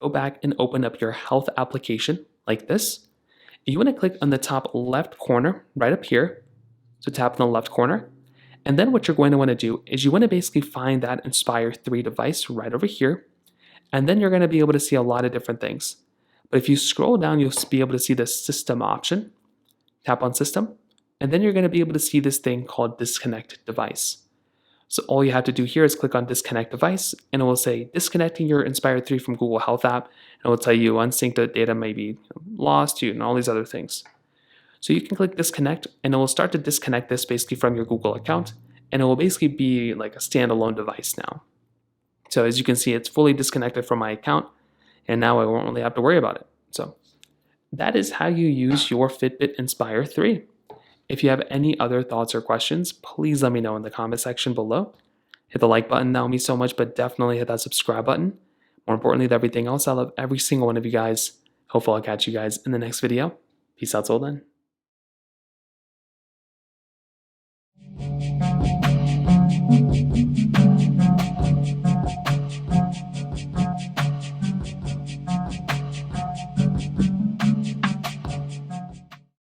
go back and open up your health application like this. You want to click on the top left corner right up here. So tap on the left corner. And then what you're going to want to do is you want to basically find that Inspire 3 device right over here. And then you're going to be able to see a lot of different things. But if you scroll down, you'll be able to see the system option. Tap on system. And then you're going to be able to see this thing called disconnect device. So all you have to do here is click on disconnect device, and it will say disconnecting your Inspire 3 from Google Health app. And it will tell you unsynced data may be lost to you and all these other things. So you can click disconnect, and it will start to disconnect this basically from your Google account, and it will basically be like a standalone device now. So as you can see, it's fully disconnected from my account, and now I won't really have to worry about it. So that is how you use your Fitbit Inspire 3. If you have any other thoughts or questions, please let me know in the comment section below. Hit the like button, that would mean so much, but definitely hit that subscribe button. More importantly than everything else, I love every single one of you guys. Hopefully I'll catch you guys in the next video. Peace out till then.